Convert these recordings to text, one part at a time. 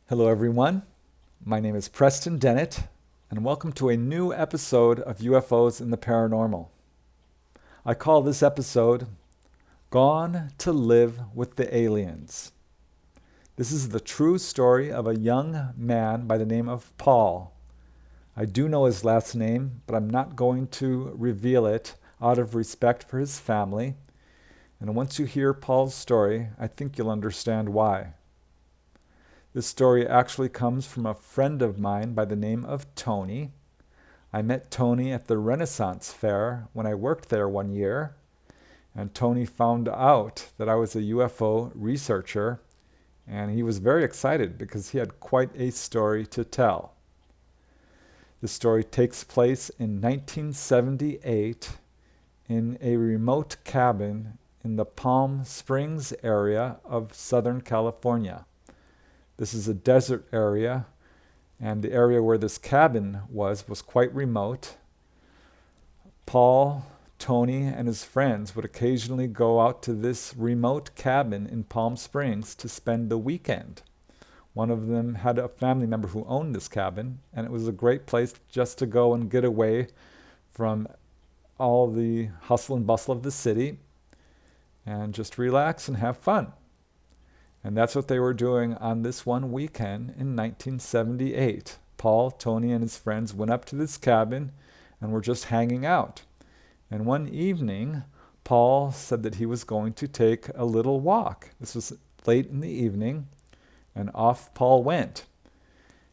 Hello, everyone. My name is Preston Dennett, and welcome to a new episode of UFOs in the Paranormal. I call this episode Gone to Live with the Aliens. This is the true story of a young man by the name of Paul. I do know his last name, but I'm not going to reveal it out of respect for his family. And once you hear Paul's story, I think you'll understand why. This story actually comes from a friend of mine by the name of Tony. I met Tony at the Renaissance Fair when I worked there one year, and Tony found out that I was a UFO researcher, and he was very excited because he had quite a story to tell. The story takes place in 1978 in a remote cabin in the Palm Springs area of Southern California. This is a desert area, and the area where this cabin was quite remote. Paul, Tony, and his friends would occasionally go out to this remote cabin in Palm Springs to spend the weekend. One of them had a family member who owned this cabin, and it was a great place just to go and get away from all the hustle and bustle of the city and just relax and have fun. And that's what they were doing on this one weekend in 1978. Paul, Tony, and his friends went up to this cabin and were just hanging out. And one evening, Paul said that he was going to take a little walk. This was late in the evening, and off Paul went.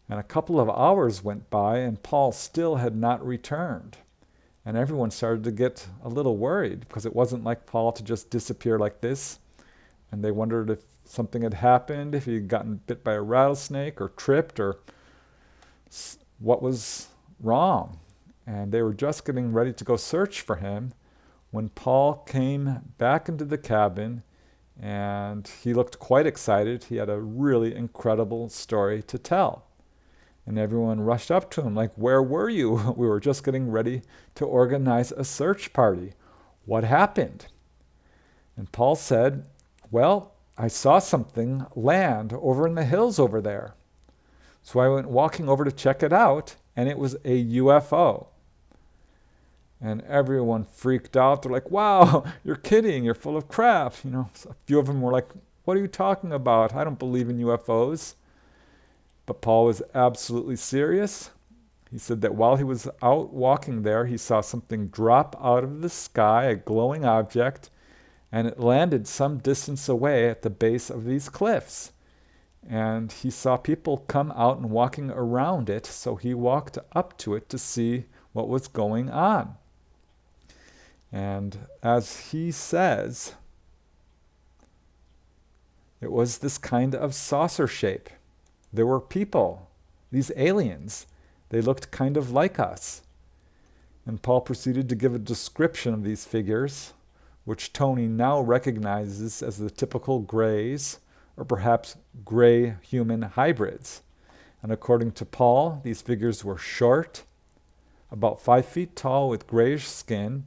And a couple of hours went by, and Paul still had not returned. And everyone started to get a little worried because it wasn't like Paul to just disappear like this. And they wondered if something had happened, if he'd gotten bit by a rattlesnake or tripped, or what was wrong. And they were just getting ready to go search for him when Paul came back into the cabin, and he looked quite excited. He had a really incredible story to tell. And everyone rushed up to him like, "Where were you? We were just getting ready to organize a search party. What happened?" And Paul said, "Well, I saw something land over in the hills over there. So I went walking over to check it out, and it was a UFO." And everyone freaked out. They're like, "Wow, you're kidding. You're full of crap." So a few of them were like, "What are you talking about? I don't believe in UFOs." But Paul was absolutely serious. He said that while he was out walking there, he saw something drop out of the sky, a glowing object, and it landed some distance away at the base of these cliffs. And he saw people come out and walking around it, so he walked up to it to see what was going on. And as he says, it was this kind of saucer shape. There were people, these aliens. They looked kind of like us. And Paul proceeded to give a description of these figures, which Tony now recognizes as the typical grays, or perhaps gray human hybrids. And according to Paul, these figures were short, about 5 feet tall with grayish skin.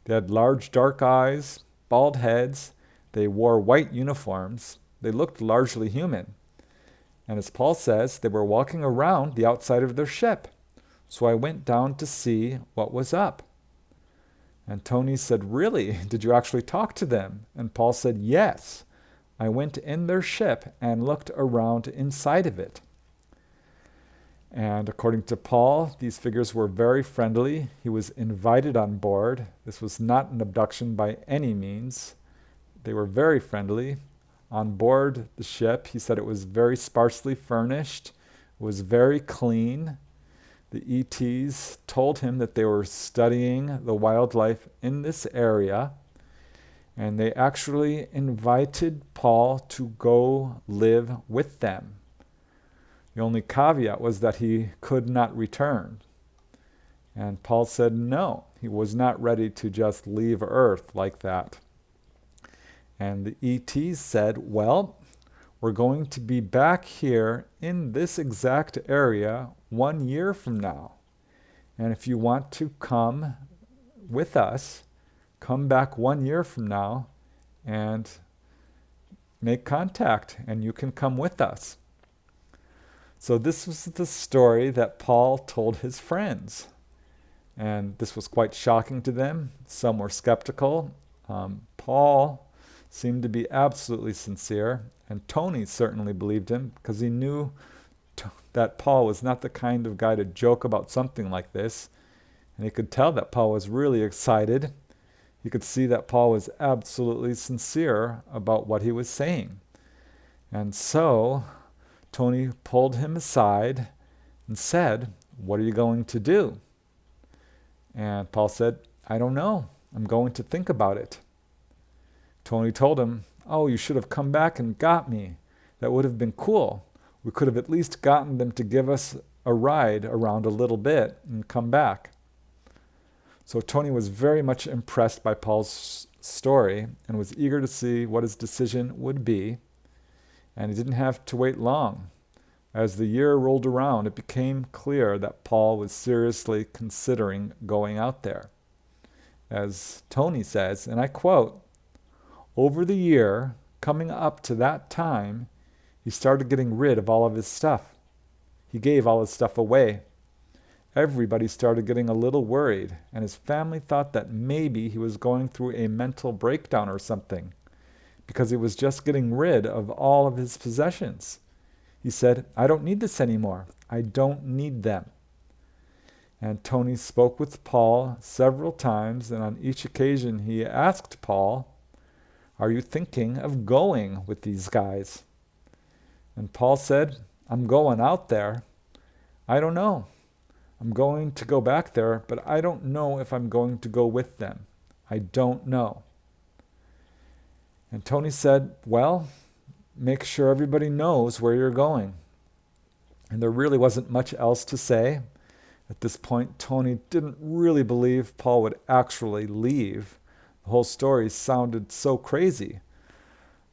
They had large dark eyes, bald heads. They wore white uniforms. They looked largely human. And as Paul says, they were walking around the outside of their ship. So I went down to see what was up. And Tony said, "Really? Did you actually talk to them?" And Paul said, "Yes. I went in their ship and looked around inside of it." And according to Paul, these figures were very friendly. He was invited on board. This was not an abduction by any means. They were very friendly. On board the ship, he said it was very sparsely furnished. It was very clean. The ETs told him that they were studying the wildlife in this area, and they actually invited Paul to go live with them. The only caveat was that he could not return. And Paul said no, he was not ready to just leave Earth like that. And the ETs said, "Well, we're going to be back here in this exact area 1 year from now. And if you want to come with us, come back 1 year from now and make contact, and you can come with us." So this was the story that Paul told his friends. And this was quite shocking to them. Some were skeptical. Paul seemed to be absolutely sincere, and Tony certainly believed him because he knew that Paul was not the kind of guy to joke about something like this. And he could tell that Paul was really excited. You could see that Paul was absolutely sincere about what he was saying. And so Tony pulled him aside and said, "What are you going to do?" And Paul said, "I don't know. I'm going to think about it." Tony told him, "Oh, you should have come back and got me. That would have been cool. We could have at least gotten them to give us a ride around a little bit and come back." So Tony was very much impressed by Paul's story and was eager to see what his decision would be. And he didn't have to wait long. As the year rolled around, it became clear that Paul was seriously considering going out there. As Tony says, and I quote, "Over the year, coming up to that time, he started getting rid of all of his stuff. He gave all his stuff away. Everybody started getting a little worried, and his family thought that maybe he was going through a mental breakdown or something, because he was just getting rid of all of his possessions. He said, 'I don't need this anymore. I don't need them.'" And Tony spoke with Paul several times, and on each occasion he asked Paul, "Are you thinking of going with these guys?" And Paul said, "I'm going out there. I don't know. I'm going to go back there, but I don't know if I'm going to go with them. I don't know." And Tony said, "Well, make sure everybody knows where you're going." And there really wasn't much else to say. At this point, Tony didn't really believe Paul would actually leave. The whole story sounded so crazy.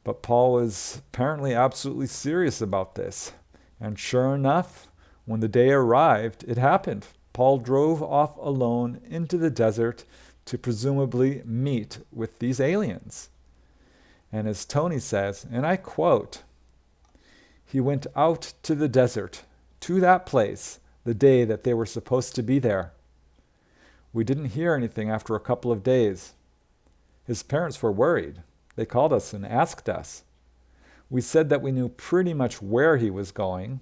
But Paul was apparently absolutely serious about this. And sure enough, when the day arrived, it happened. Paul drove off alone into the desert to presumably meet with these aliens. And as Tony says, and I quote, "He went out to the desert, to that place, the day that they were supposed to be there. We didn't hear anything after a couple of days. His parents were worried. They called us and asked us. We said that we knew pretty much where he was going.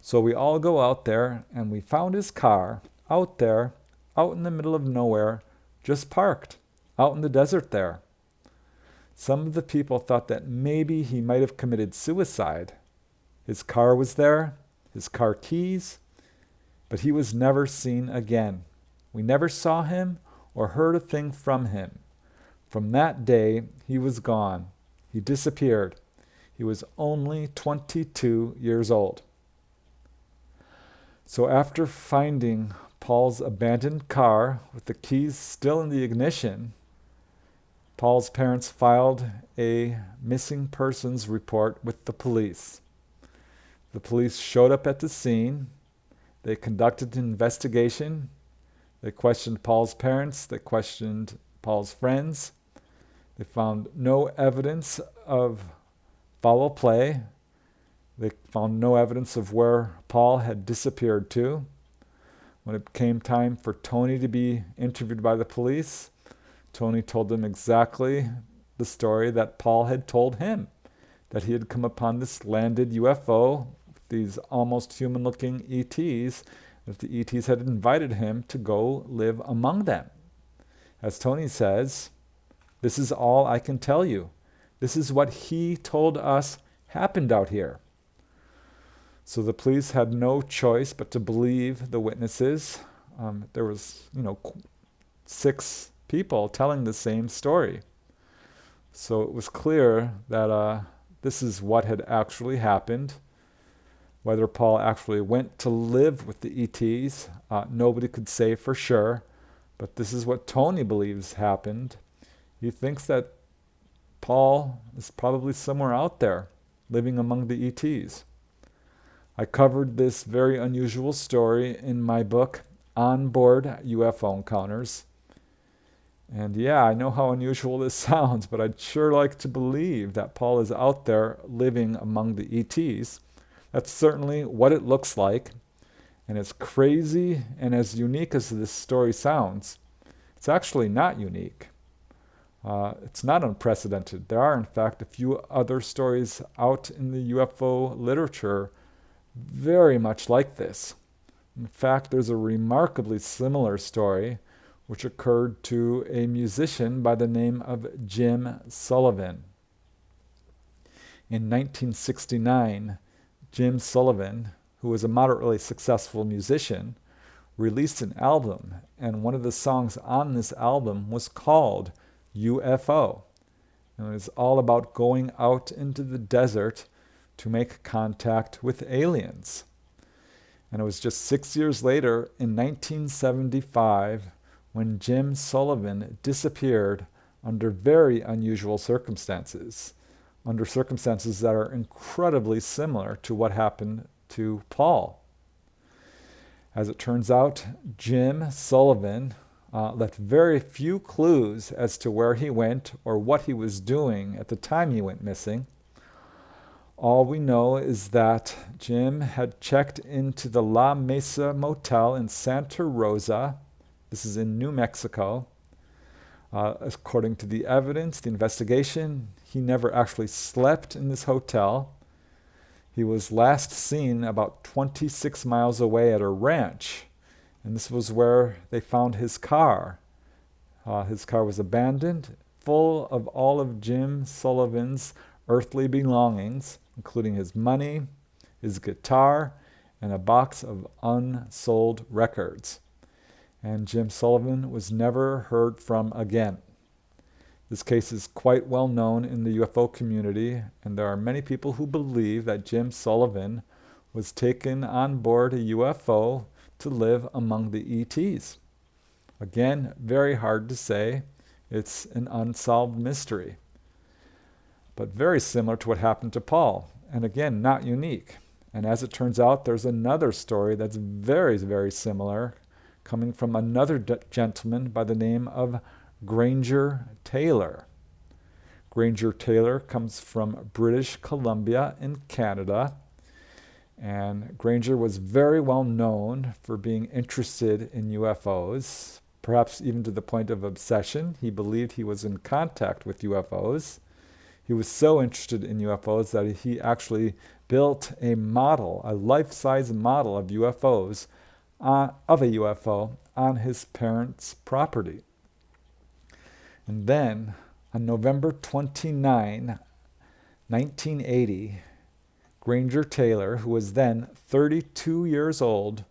So we all go out there, and we found his car out there, out in the middle of nowhere, just parked, out in the desert there. Some of the people thought that maybe he might have committed suicide. His car was there, his car keys, but he was never seen again. We never saw him or heard a thing from him. From that day, he was gone. He disappeared. He was only 22 years old." So after finding Paul's abandoned car with the keys still in the ignition, Paul's parents filed a missing persons report with the police. The police showed up at the scene. They conducted an investigation. They questioned Paul's parents. They questioned Paul's friends. They found no evidence of foul play. They found no evidence of where Paul had disappeared to. When it came time for Tony to be interviewed by the police, Tony told them exactly the story that Paul had told him, that he had come upon this landed UFO, these almost human-looking ETs, that the ETs had invited him to go live among them. As Tony says, "This is all I can tell you. This is what he told us happened out here." So the police had no choice but to believe the witnesses. There was, 6 people telling the same story. So it was clear that this is what had actually happened. Whether Paul actually went to live with the ETs, nobody could say for sure. But this is what Tony believes happened. He thinks that Paul is probably somewhere out there, living among the ETs. I covered this very unusual story in my book, On Board UFO Encounters. And yeah, I know how unusual this sounds, but I'd sure like to believe that Paul is out there living among the ETs. That's certainly what it looks like. And as crazy and as unique as this story sounds, it's actually not unique. It's not unprecedented. There are, in fact, a few other stories out in the UFO literature very much like this. In fact, there's a remarkably similar story which occurred to a musician by the name of Jim Sullivan. In 1969, Jim Sullivan, who was a moderately successful musician, released an album, and one of the songs on this album was called UFO. And it was all about going out into the desert to make contact with aliens. And it was just 6 years later, in 1975, when Jim Sullivan disappeared under very unusual circumstances, under circumstances that are incredibly similar to what happened to Paul. As it turns out, Jim Sullivan left very few clues as to where he went or what he was doing at the time he went missing. All we know is that Jim had checked into the La Mesa Motel in Santa Rosa. This is in New Mexico. According to the evidence, the investigation, he never actually slept in this hotel. He was last seen about 26 miles away at a ranch, and this was where they found his car. His car was abandoned, full of all of Jim Sullivan's earthly belongings, including his money, his guitar, and a box of unsold records. And Jim Sullivan was never heard from again. This case is quite well known in the UFO community, and there are many people who believe that Jim Sullivan was taken on board a UFO to live among the ETs. Again, very hard to say. It's an unsolved mystery. But very similar to what happened to Paul, and again, not unique. And as it turns out, there's another story that's very, very similar, coming from another gentleman by the name of Granger Taylor. Granger Taylor comes from British Columbia in Canada, and Granger was very well known for being interested in UFOs, perhaps even to the point of obsession. He believed he was in contact with UFOs. He was so interested in UFOs that he actually built a model, a life-size model of UFOs, of a UFO on his parents' property. And then, on November 29, 1980, Granger Taylor, who was then 32 years old,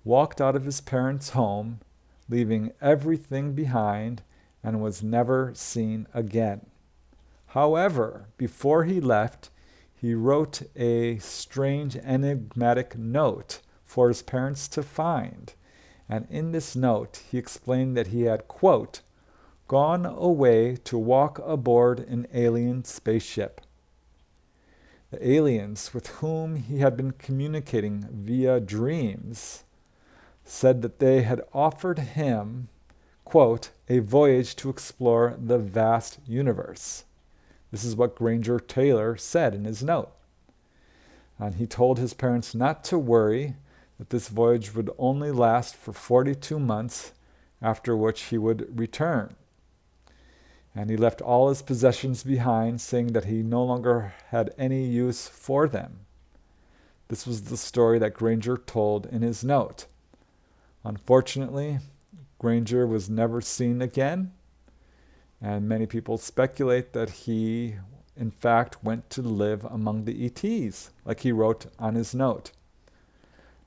walked out of his parents' home, leaving everything behind, and was never seen again. However, before he left, he wrote a strange, enigmatic note for his parents to find. And in this note, he explained that he had, quote, gone away to walk aboard an alien spaceship. The aliens with whom he had been communicating via dreams said that they had offered him, quote, a voyage to explore the vast universe. This is what Granger Taylor said in his note. And he told his parents not to worry, that this voyage would only last for 42 months, after which he would return. And he left all his possessions behind, saying that he no longer had any use for them. This was the story that Granger told in his note. Unfortunately, Granger was never seen again, and many people speculate that he, in fact, went to live among the ETs, like he wrote on his note.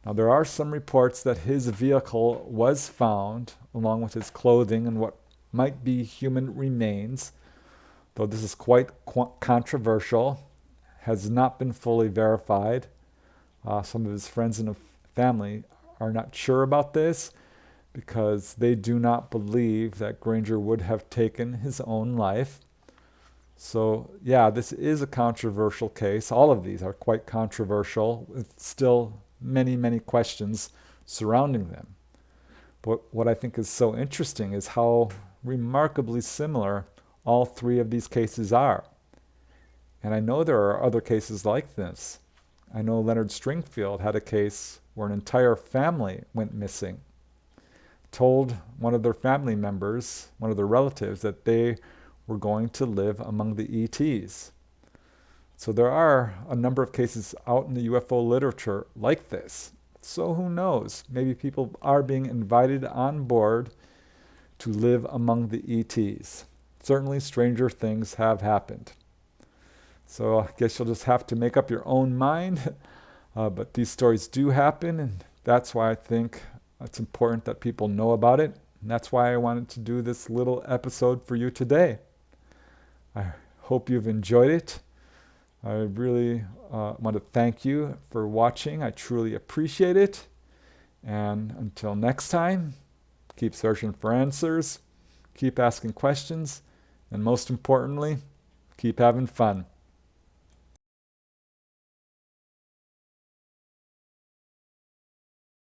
Now, there are some reports that his vehicle was found, along with his clothing and what might be human remains, though this is quite controversial, has not been fully verified. Some of his friends and family are not sure about this because they do not believe that Granger would have taken his own life. So, yeah, this is a controversial case. All of these are quite controversial, with still many, many questions surrounding them. But what I think is so interesting is how remarkably similar all three of these cases are. And I know there are other cases like this. I know Leonard Stringfield had a case where an entire family went missing. Told one of their family members, one of their relatives, that they were going to live among the ETs. So there are a number of cases out in the UFO literature like this. So who knows? Maybe people are being invited on board to live among the ETs. Certainly stranger things have happened. So I guess you'll just have to make up your own mind. But these stories do happen, and that's why I think it's important that people know about it. And that's why I wanted to do this little episode for you today. I hope you've enjoyed it. I really want to thank you for watching. I truly appreciate it. And until next time, keep searching for answers, keep asking questions, and most importantly, keep having fun.